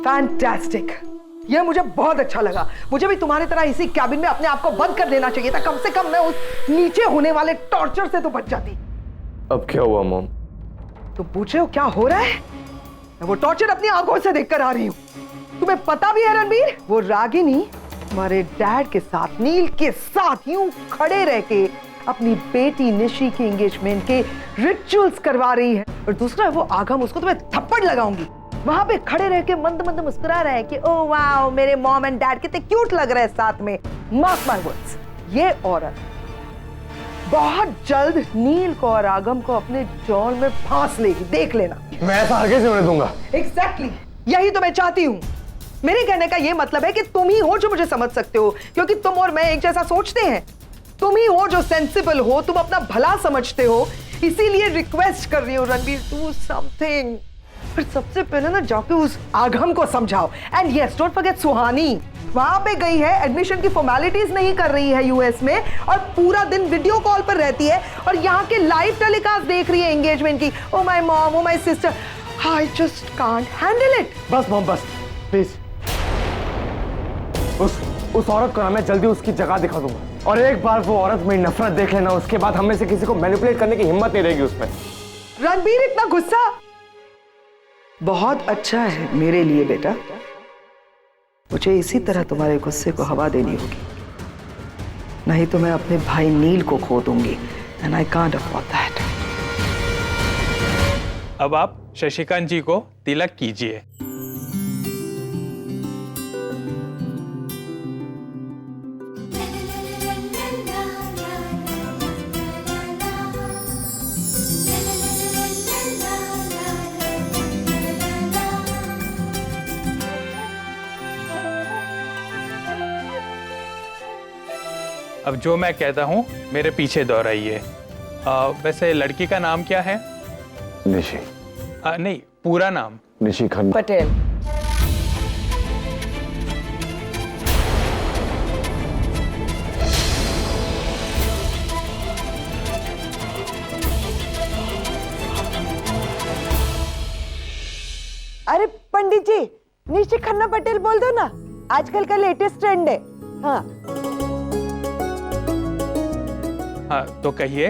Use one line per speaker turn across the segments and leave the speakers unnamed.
Fantastic, ये मुझे बहुत अच्छा लगा। मुझे भी तुम्हारी तरह इसी कैबिन में अपने आप को बंद कर देना चाहिए था। कम से कम मैं उस नीचे होने वाले टॉर्चर से तो बच जाती।
अब क्या हुआ मॉम?
तुम पूछ रहे हो क्या हो रहा है? मैं वो टॉर्चर अपनी आंखों से देखकर आ रही हूँ। तुम्हें पता भी है रणबीर, वो रागिनी हमारे डैड के साथ, नील के साथ यूं खड़े रह के अपनी बेटी निशी के एंगेजमेंट के रिचुअल्स करवा रही है। और दूसरा वो आगम, उसको तो मैं थप्पड़ लगाऊंगी। वहां पे खड़े रह के मंद मंद मुस्कुरा रहा है कि ओ वाओ, मेरे मॉम एंड डैड कितने क्यूट लग रहे हैं साथ में। मार्क माय वर्ड्स, ये औरत बहुत जल्द नील को और आगम को अपने जाल में फांस लेगी, देख लेना।
मैं ऐसा हरगिज़ नहीं होने दूंगा।
एग्जैक्टली, यही तो मैं चाहती हूँ। मेरे कहने का ये मतलब है कि तुम ही हो जो मुझे समझ सकते हो, क्योंकि तुम और मैं एक जैसा सोचते हैं। तुम ही हो जो सेंसिबल हो, तुम अपना भला समझते हो। इसीलिए रिक्वेस्ट कर रही हूँ रणबीर, डू समथिंग। पर सबसे पहले ना जाके उस आगम को समझाओ। एंड यस, डोंट फॉरगेट सुहानी, वहां पे गई है, एडमिशन की फॉर्मेलिटीज नहीं कर रही है यूएस में, और पूरा दिन वीडियो कॉल पर रहती है और यहाँ के लाइव टेलीकास्ट देख रही है एंगेजमेंट की। Oh my mom, oh my sister, I just can't handle it.
बस मॉम, बस प्लीज। उस औरत को ना मैं जल्दी उसकी जगह दिखा दूंगा, और एक बार वो औरत मेरी नफरत देख लेना, उसके बाद हम में से किसी को मैनिपुलेट करने की हिम्मत नहीं रहेगी उसमें।
रणबीर, इतना गुस्सा बहुत अच्छा है मेरे लिए बेटा। मुझे इसी तरह तुम्हारे गुस्से को हवा देनी होगी, नहीं तो मैं अपने भाई नील को खो दूंगी, and I can't afford that.
अब आप शशिकांत जी को तिलक कीजिए। अब जो मैं कहता हूँ मेरे पीछे दोहराइए। वैसे लड़की का नाम क्या है?
निशी।
नहीं, पूरा नाम।
निशी खन्ना
पटेल।
अरे पंडित जी, निशी खन्ना पटेल बोल दो ना, आजकल का लेटेस्ट ट्रेंड है। हाँ
हाँ, तो कहिए।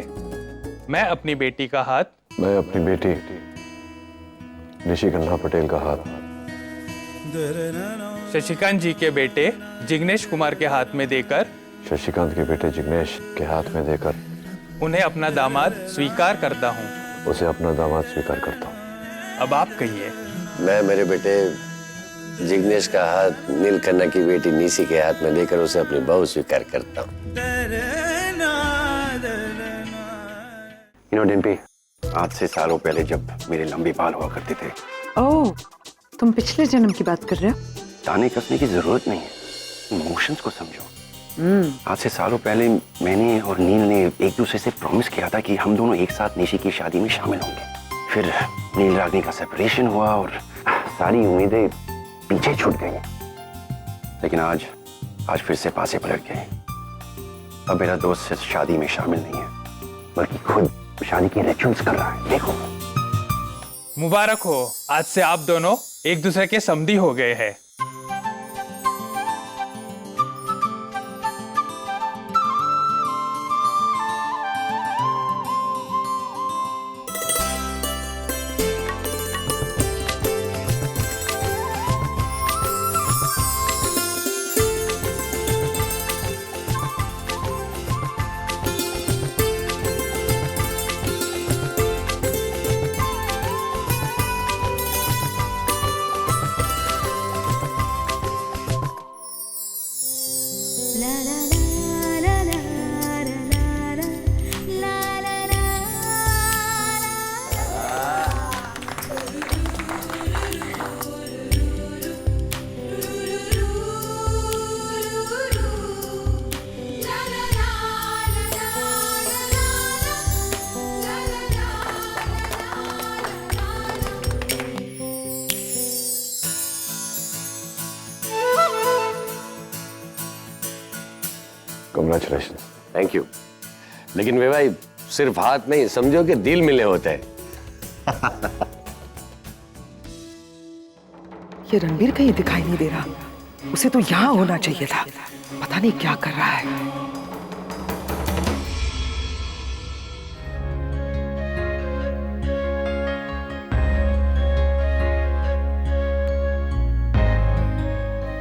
मैं अपनी बेटी का हाथ,
मैं अपनी बेटी निशी खन्ना पटेल का हाथ
शशिकांत जी के बेटे जिग्नेश कुमार के हाथ में देकर,
शशिकांत के बेटे जिग्नेश के हाथ में देकर
उन्हें अपना दामाद स्वीकार करता हूँ।
उसे अपना दामाद स्वीकार करता हूँ।
अब आप कहिए।
मैं मेरे बेटे जिग्नेश का हाथ नील खन्ना की बेटी निशी के हाथ में देकर उसे अपनी बहू स्वीकार करता हूँ।
डिम्पी, आज से सालों पहले जब मेरे लंबे बाल हुआ करते थे।
ओह, तुम पिछले जन्म की बात कर रहे हो?
ताने कसने की जरूरत नहीं है, इमोशंस को समझो। आज से सालों पहले मैंने और नील ने एक दूसरे से प्रॉमिस किया था कि हम दोनों एक साथ निशी की शादी में शामिल होंगे। फिर नील रागिनी का सेपरेशन हुआ और सारी उम्मीदें पीछे छूट गई। लेकिन आज फिर से पासे पलट गए। अब मेरा दोस्त सिर्फ शादी में शामिल नहीं है, बल्कि खुद शादी के रिचुअल्स कर रहा है। देखो,
मुबारक हो, आज से आप दोनों एक दूसरे के समधी हो गए हैं।
Congratulations.
Thank you. लेकिन वे भाई, सिर्फ हाथ नहीं, समझो कि दिल मिले होते हैं।
ये रणबीर कहीं दिखाई नहीं दे रहा। उसे तो यहाँ होना चाहिए था। पता नहीं क्या कर रहा है।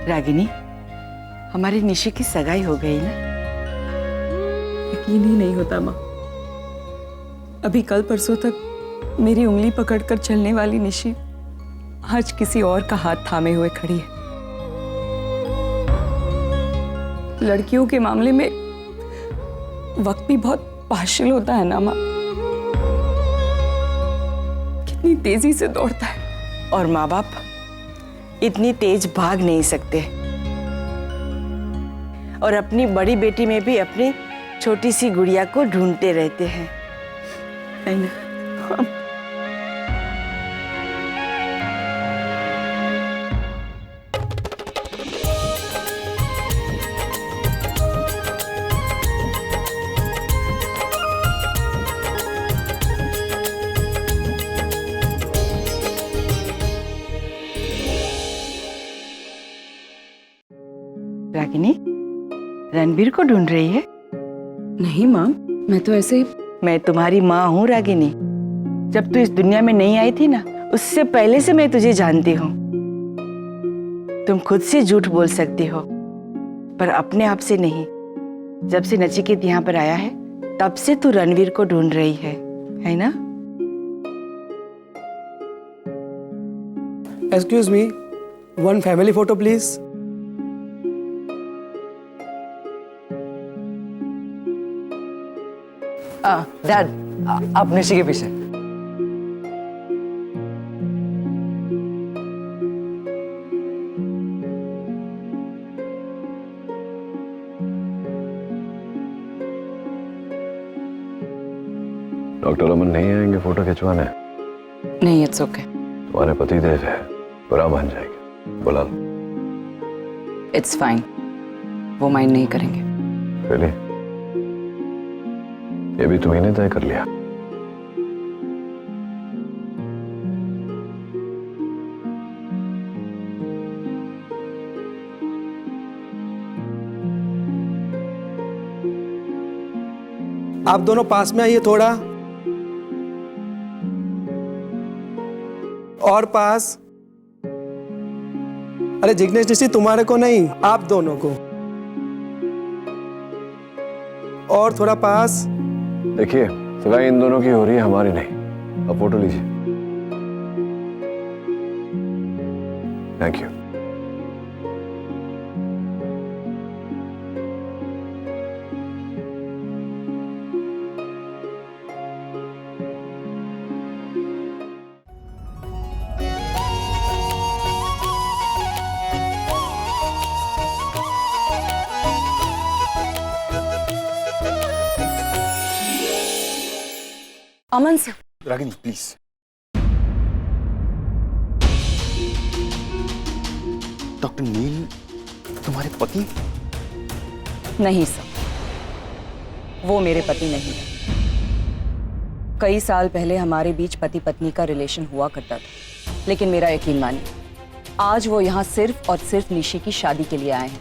रागिनी, हमारी निशी की सगाई हो गई ना?
यकीन ही नहीं होता माँ। अभी कल परसों तक मेरी उंगली पकड़कर चलने वाली निशी आज किसी और का हाथ थामे हुए खड़ी है। लड़कियों के मामले में वक्त भी बहुत पार्शियल होता है ना माँ। कितनी तेजी से दौड़ता है।
और माँ बाप इतनी तेज भाग नहीं सकते। और अपनी बड़ी बेटी में भी अपनी छोटी सी गुड़िया को ढूंढते रहते हैं, है ना? रागिनी, रणबीर को ढूंढ रही है?
नहीं माँ, मैं तो ऐसे।
मैं तुम्हारी माँ हूँ रागिनी। जब तू इस दुनिया में नहीं आई थी ना, उससे पहले से मैं तुझे जानती हूँ। तुम खुद से झूठ बोल सकती हो, पर अपने आप से नहीं। जब से नचिकेत यहाँ पर आया है, तब से तू रणवीर को ढूंढ रही है ना?
Excuse me, one family photo please.
Dad, आप निशी के पीछे।
डॉक्टर अमन नहीं आएंगे फोटो खिंचवाने?
नहीं, इट्स ओके।
तुम्हारे पति देव है, बुरा मान जाएंगे, बुला लो।
इट्स फाइन, वो माइंड नहीं करेंगे।
Really? ये भी तुम्ही ने तय कर लिया?
आप दोनों पास में आइए थोड़ा और पास। अरे जिग्नेश निशी, तुम्हारे को नहीं, आप दोनों को। और थोड़ा पास।
देखिए, सगाई इन दोनों की हो रही है, हमारी नहीं। अब फोटो लीजिए। Thank you.
Aman sir.
Ragini please. Doctor Neel तुम्हारे पति?
नहीं सर, वो मेरे पति नहीं है। कई साल पहले हमारे बीच पति पत्नी का रिलेशन हुआ करता था, लेकिन मेरा यकीन मानिए, आज वो यहाँ सिर्फ और सिर्फ निशी की शादी के लिए आए हैं।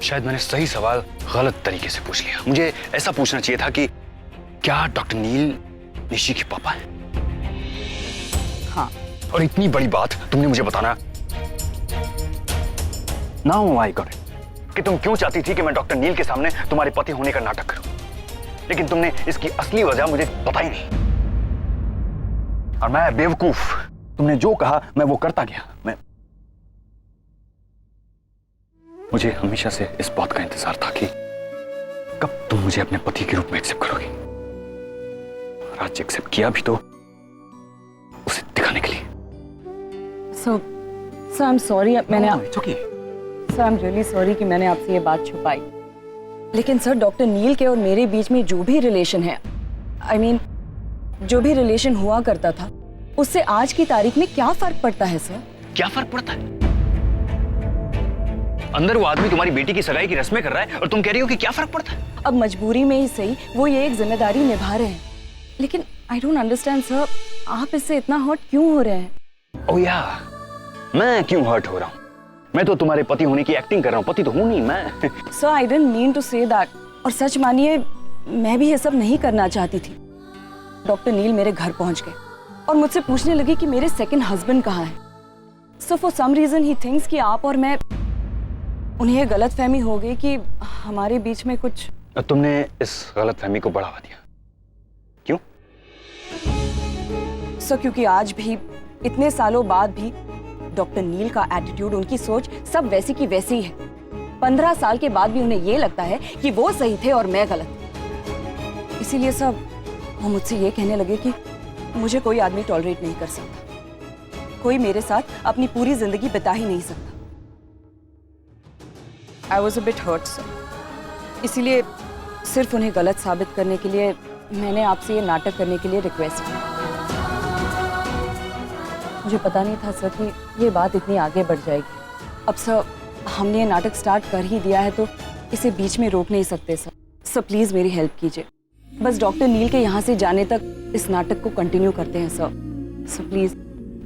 शायद मैंने सही सवाल गलत तरीके से पूछ लिया। मुझे ऐसा पूछना चाहिए था कि क्या डॉक्टर नील निशी के पापा हैं?
हाँ।
और इतनी बड़ी बात तुमने मुझे बताना। नाउ आई गॉट इट कि तुम क्यों चाहती थी कि मैं डॉक्टर नील के सामने तुम्हारे पति होने का नाटक करूं, लेकिन तुमने इसकी असली वजह मुझे बताई नहीं। और मैं बेवकूफ, तुमने जो कहा मैं वो करता गया। मुझे हमेशा से इस बात का इंतजार था कि कब तुम मुझे अपने पति के रूप में एक्सेप्ट करोगी। और आज एक्सेप्ट किया भी तो उसे दिखाने के लिए।
सर आई एम सॉरी, मैंने sir I am really sorry कि मैंने आपसे ये बात छुपाई। लेकिन सर, डॉक्टर नील के और मेरे बीच में जो भी रिलेशन है, आई मीन जो भी रिलेशन हुआ करता था, उससे आज की तारीख में क्या फर्क पड़ता है सर?
क्या फर्क पड़ता है? अंदर वो आदमी तुम्हारी बेटी की सगाई की रस्में कर रहा है और तुम कह रही हो कि क्या फर्क पड़ता है?
अब मजबूरी में ही सही वो ये एक जिम्मेदारी निभा रहे हैं, लेकिन आई डोंट अंडरस्टैंड सर, आप इससे इतना हर्ट क्यों हो रहे हैं?
ओह या, मैं क्यों हर्ट हो रहा हूँ? मैं तो तुम्हारे पति होने की एक्टिंग कर रहा हूँ, पति तो हूं नहीं मैं।
Sir I didn't mean to say that. और सच मानिए मैं भी ये सब नहीं करना चाहती थी। डॉक्टर नील मेरे घर पहुंच गए और मुझसे पूछने लगे कि मेरे सेकंड हस्बैंड कहाँ है। So for some reason he thinks कि आप और मैं, उन्हें ये गलतफहमी हो गई कि हमारे बीच में कुछ।
तुमने इस गलतफहमी को बढ़ावा दिया क्यों?
सर क्योंकि आज भी इतने सालों बाद भी डॉक्टर नील का एटीट्यूड, उनकी सोच सब वैसी की वैसी है। 15 साल के बाद भी उन्हें ये लगता है कि वो सही थे और मैं गलत। इसीलिए सब वो मुझसे ये कहने लगे कि मुझे कोई आदमी टॉलरेट नहीं कर सकता, कोई मेरे साथ अपनी पूरी जिंदगी बिता ही नहीं सकता। I was a bit hurt sir. इसीलिए सिर्फ उन्हें गलत साबित करने के लिए मैंने आपसे ये नाटक करने के लिए रिक्वेस्ट की। मुझे पता नहीं था सर कि ये बात इतनी आगे बढ़ जाएगी। अब सर हमने ये नाटक स्टार्ट कर ही दिया है तो इसे बीच में रोक नहीं सकते सर। सर प्लीज मेरी हेल्प कीजिए, बस डॉक्टर नील के यहाँ से जाने तक इस नाटक को कंटिन्यू करते हैं sir. So please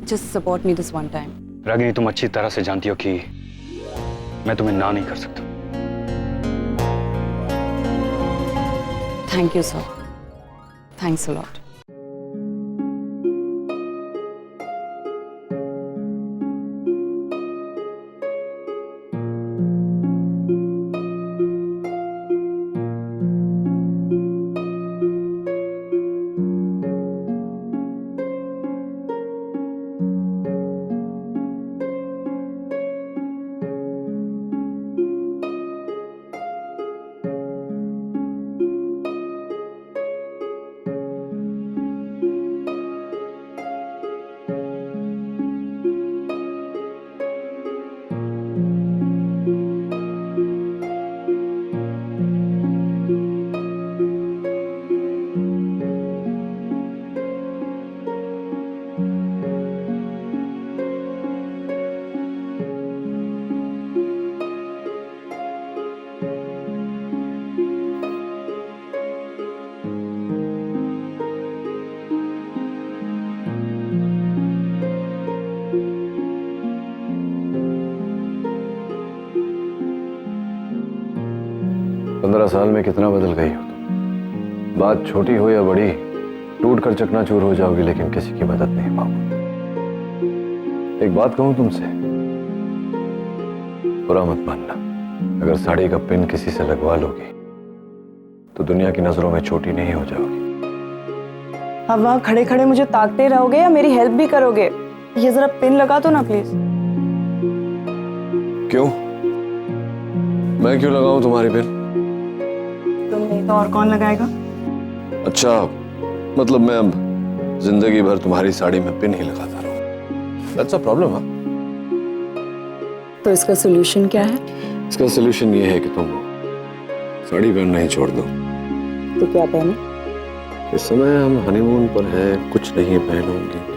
just support me this one time.
Ragini तुम अच्छी तरह से जानती हो कि मैं तुम्हें ना नहीं कर सकता।
Thank you sir, thanks a lot.
पंद्रह साल में कितना बदल गई हो तुम। बात छोटी हो या बड़ी, टूट कर चकनाचूर हो जाओगी लेकिन किसी की मदद नहीं पाओगी। एक बात कहूं तुमसे, बुरा मत मानना, अगर साड़ी का पिन किसी से लगवा लोगी तो दुनिया की नजरों में छोटी नहीं हो जाओगी।
अब वहाँ खड़े खड़े मुझे ताकते रहोगे या मेरी हेल्प भी करोगे? ये जरा पिन लगा दो ना प्लीज।
क्यों? मैं क्यों लगाऊं तुम्हारी पिन?
तुम नहीं तो और कौन लगाएगा?
अच्छा, मतलब मैं अब जिंदगी भर तुम्हारी साड़ी में पिन ही लगाता रहूं। That's a problem, हाँ?
तो इसका सोल्यूशन क्या है?
इसका सोल्यूशन ये है कि तुम साड़ी पहनना ही छोड़ दो।
तो क्या पहने?
इस समय हम हनीमून पर हैं, कुछ नहीं पहनूंगी तो।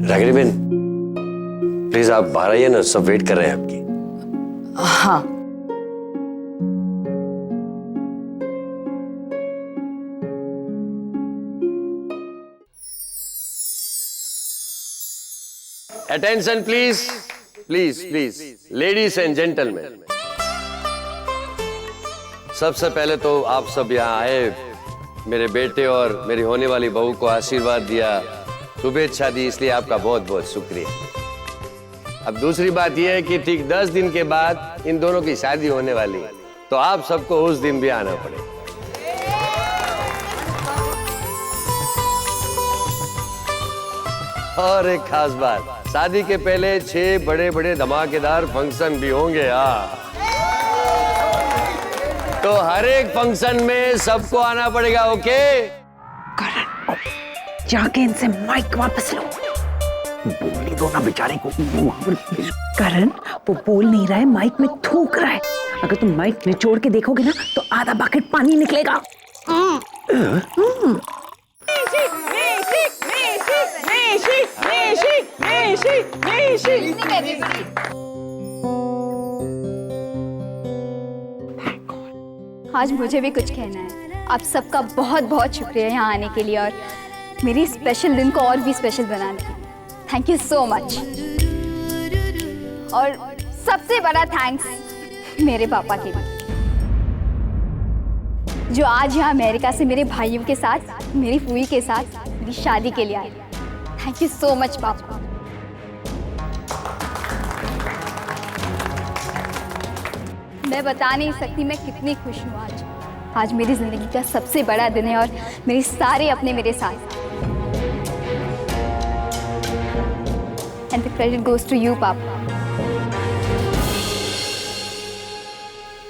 रागिनी बहन, प्लीज आप बाहर आइए ना, सब वेट कर रहे हैं आपकी।
हाँ।
Attention please, please please, ladies and gentleman. सबसे पहले तो आप सब यहाँ आए मेरे बेटे और मेरी होने वाली बहू को आशीर्वाद दिया, शुभेच्छा दी, इसलिए आपका बहुत बहुत शुक्रिया। अब दूसरी बात यह है कि ठीक 10 दिन के बाद इन दोनों की शादी होने वाली है, तो आप सबको उस दिन भी आना पड़ेगा। और एक खास बात, शादी के पहले 6 बड़े बड़े धमाकेदार फंक्शन भी होंगे। तो हर एक फंक्शन में सबको आना पड़ेगा, ओके?
करण, जाके इनसे माइक वापस लो।
बोलने दो ना बेचारे को।
करण, वो बोल नहीं रहा है, माइक में थूक रहा है। अगर तुम माइक निचोड़ के देखोगे ना तो आधा बकेट पानी निकलेगा।
आज मुझे भी कुछ कहना है। आप सबका बहुत बहुत शुक्रिया यहाँ आने के लिए और मेरी स्पेशल दिन को और भी स्पेशल बनाने के लिए। Thank you so much. और सबसे बड़ा थैंक्स मेरे पापा के लिए, जो आज यहाँ अमेरिका से मेरे भाइयों के साथ, मेरी फूई के साथ मेरी शादी के लिए आए। थैंक यू सो मच पापा। मैं बता नहीं सकती मैं कितनी खुश हूँ आज। आज मेरी जिंदगी का सबसे बड़ा दिन है और मेरे सारे अपने मेरे साथ। And the credit goes to you पापा।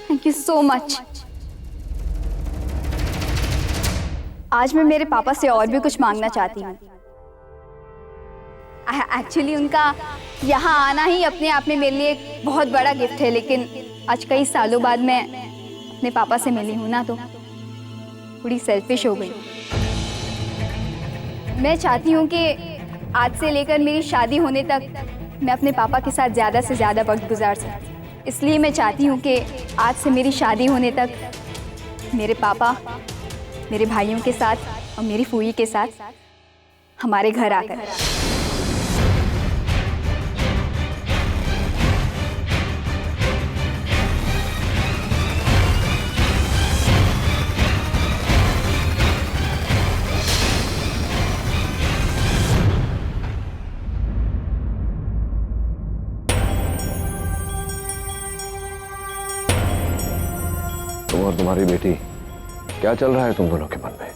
Thank you so much. आज मैं मेरे पापा से और भी कुछ मांगना चाहती हूँ। एक्चुअली उनका यहाँ आना ही अपने आप में मेरे लिए एक बहुत बड़ा गिफ्ट है, लेकिन आज कई सालों बाद मैं अपने पापा से मिली हूँ ना, तो थोड़ी सेल्फिश हो गई। मैं चाहती हूँ कि आज से लेकर मेरी शादी होने तक मैं अपने पापा के साथ ज़्यादा से ज़्यादा वक्त गुजार सकूँ। इसलिए मैं चाहती हूँ कि आज से मेरी शादी होने तक मेरे पापा मेरे भाइयों के साथ और मेरी फूई के साथ हमारे घर आकर।
तुम और तुम्हारी बेटी, क्या चल रहा है तुम दोनों के मन में?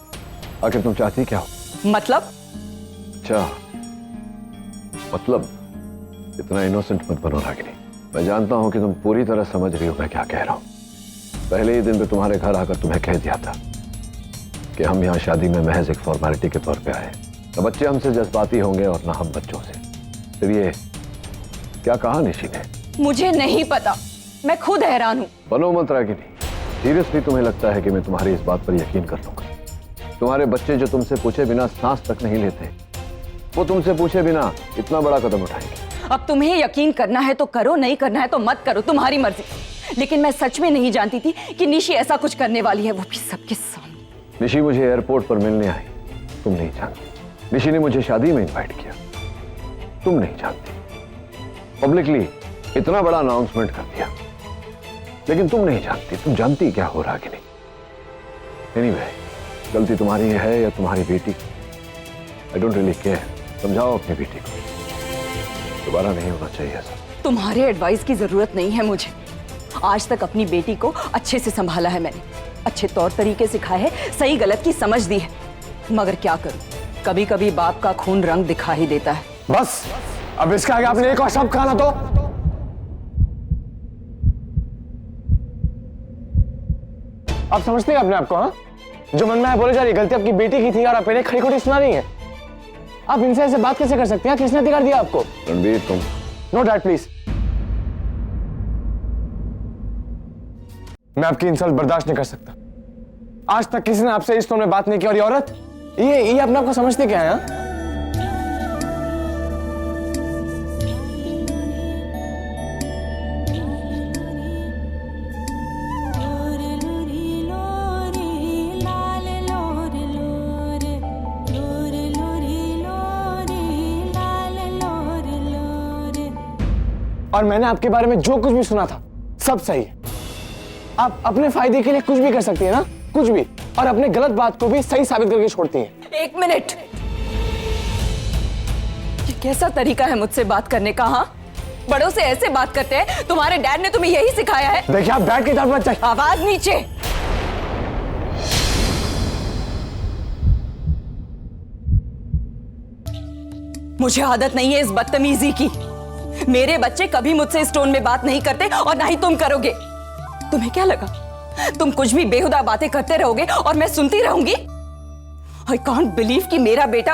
आखिर तुम चाहती क्या हो?
मतलब?
अच्छा, मतलब इतना इनोसेंट मत बनो रागिनी। मैं जानता हूं कि तुम पूरी तरह समझ रही हो मैं क्या कह रहा हूं। पहले ही दिन पे तुम्हारे घर आकर तुम्हें कह दिया था कि हम यहाँ शादी में महज एक फॉर्मेलिटी के तौर पे आए। न बच्चे हमसे जज्बाती होंगे और ना हम बच्चों से। फिर ये क्या कहा निशी ने?
मुझे नहीं पता, मैं खुद हैरान हूँ।
बनो मत रागिनी। सीरियसली तुम्हें लगता है कि मैं तुम्हारी इस बात पर यकीन कर लूंगा? तुम्हारे बच्चे जो तुमसे पूछे बिना सांस तक नहीं लेते, वो तुमसे पूछे बिना इतना बड़ा कदम उठाएंगे।
अब तुम्हें यकीन करना है तो करो, नहीं करना है तो मत करो, तुम्हारी मर्जी। लेकिन मैं सच में नहीं जानती थी कि निशी ऐसा कुछ करने वाली है, वो भी सबके सामने।
निशी मुझे एयरपोर्ट पर मिलने आई, तुम नहीं जानती। निशी ने मुझे शादी में इनवाइट किया, तुम नहीं जानती। पब्लिकली इतना बड़ा अनाउंसमेंट कर दिया, लेकिन तुम नहीं जानती। तुम जानती क्या हो रहा कि नहीं? एनीवे, गलती तुम्हारी है या तुम्हारी बेटी की, आई डोंट रियली केयर। समझाओ अपनी बेटी को, दोबारा नहीं होना चाहिए ऐसा।
तुम्हारे एडवाइस की जरूरत नहीं है मुझे। आज तक अपनी बेटी को अच्छे से संभाला है मैंने, अच्छे तौर तरीके सिखाए हैं, सही गलत की समझ दी है। मगर क्या करूं, कभी कभी बाप का खून रंग दिखा ही देता है।
बस, अब इसके आगे आपने एक और शब्द कहा ना तो आप समझते हैं अपने आप को? हाँ, जो मन में है बोले जा रही, गलती आपकी बेटी की थी और आप इन्हें खड़ी खोटी सुना रही हैं। आप इनसे ऐसे बात कैसे कर सकते हैं? किसने अधिकार दिया आपको?
रणबीर, तुम
नो डैड प्लीज। मैं आपकी इंसल्ट बर्दाश्त नहीं कर सकता। आज तक किसी ने आपसे इस टोन में बात नहीं की, और ये औरत, ये अपने आप को समझते क्या है? हाँ? और मैंने आपके बारे में जो कुछ भी सुना था सब सही है। आप अपने फायदे के लिए कुछ भी कर सकती है ना, कुछ भी। और अपने गलत बात को भी सही साबित करके छोड़ती हैं।
एक मिनट, ये कैसा तरीका है मुझसे बात करने का? हाँ, बड़ों से ऐसे बात करते हैं? तुम्हारे डैड ने तुम्हें यही सिखाया है?
देखिए, आप डैड की तरफ मत जाइए।
आवाज नीचे। मुझे आदत नहीं है इस बदतमीजी की। मेरे बच्चे कभी मुझसे इस टोन में बात नहीं करते और ना ही तुम करोगे। तुम्हें क्या लगा तुम कुछ भी बेहुदा बातें करते रहोगे और मैं सुनती रहूंगी? आई कांट बिलीव कि मेरा बेटा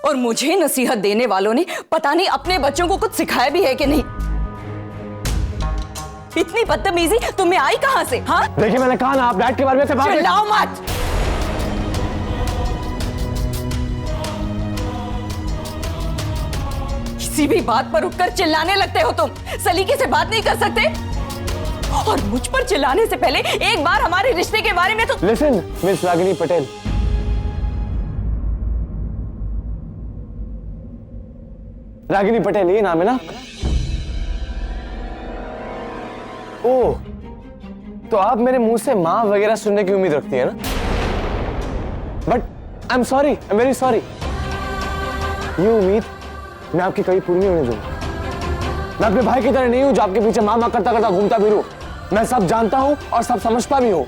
और मुझे नसीहत देने वालों ने पता नहीं अपने बच्चों को कुछ सिखाया भी है कि नहीं। इतनी बदतमीजी तुम्हें आई कहां से? हाँ,
देखिए, मैंने कहा ना, आप डैड के बारे में
चिल्लाओ मत। किसी भी बात पर उठकर चिल्लाने लगते हो तुम। सलीके से बात नहीं कर सकते? और मुझ पर चिल्लाने से पहले एक बार हमारे रिश्ते के बारे में तो
लिसन मिस रागिनी पटेल, रागिनी पटेल ये नाम है ना? ओह, तो आप मेरे मुंह से माँ वगैरह सुनने की उम्मीद रखती है ना? But I am sorry, I am very sorry. ये उम्मीद मैं आपकी कभी पूरी नहीं होने दूंगा। मैं अपने भाई की तरह नहीं हूं जो आपके पीछे माँ करता करता घूमता फिरूं। मैं सब जानता हूं और सब समझता भी हूं।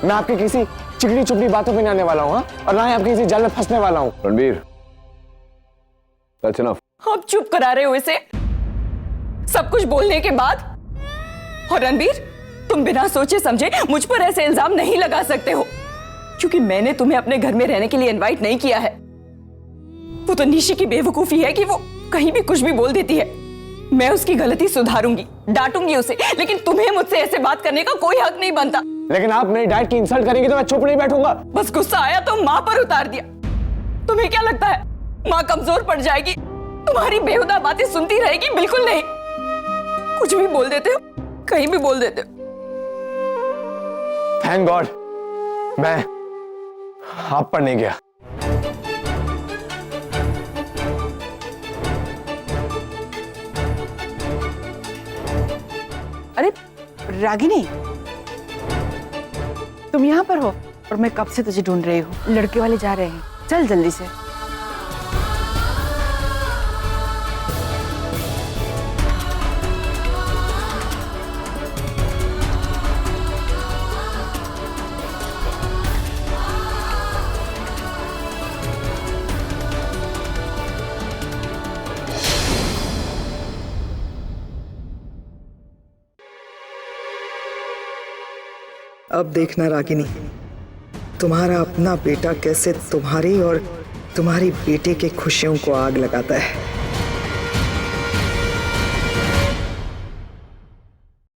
मैं आपकी किसी चिकनी चुपड़ी बातों पे नहीं आने वाला हूं, हाँ? और ना ही आपके किसी जाल में फंसने वाला हूं।
Ranbir, that's enough।
आप चुप करा रहे हो इसे सब कुछ बोलने के बाद? और रणबीर, तुम बिना सोचे समझे मुझ पर ऐसे इल्जाम नहीं लगा सकते हो, क्योंकि मैंने तुम्हें अपने घर में रहने के लिए इनवाइट नहीं किया है। वो तो निशी की बेवकूफी है कि वो कहीं भी कुछ भी बोल देती है। मैं उसकी गलती सुधारूंगी, डांटूंगी उसे, लेकिन तुम्हें मुझसे ऐसे बात करने का कोई हक नहीं बनता।
लेकिन आप मेरे डैड की इंसल्ट करेंगे तो मैं चुप नहीं बैठूंगा।
बस गुस्सा आया तो माँ पर उतार दिया। तुम्हें क्या लगता है माँ कमजोर पड़ जाएगी? तुम्हारी बेहुदा बातें सुनती रहेगी? बिल्कुल नहीं। कुछ भी बोल देते हो, कहीं भी बोल देते हो।
थैंक गॉड मैं आप पर नहीं गया।
अरे रागिनी, तुम यहाँ पर हो और मैं कब से तुझे ढूंढ रही हूँ। लड़के वाले जा रहे हैं, चल जल्दी से।
अब देखना रागिनी, तुम्हारा अपना बेटा कैसे तुम्हारी और तुम्हारी बेटे के खुशियों को आग लगाता है।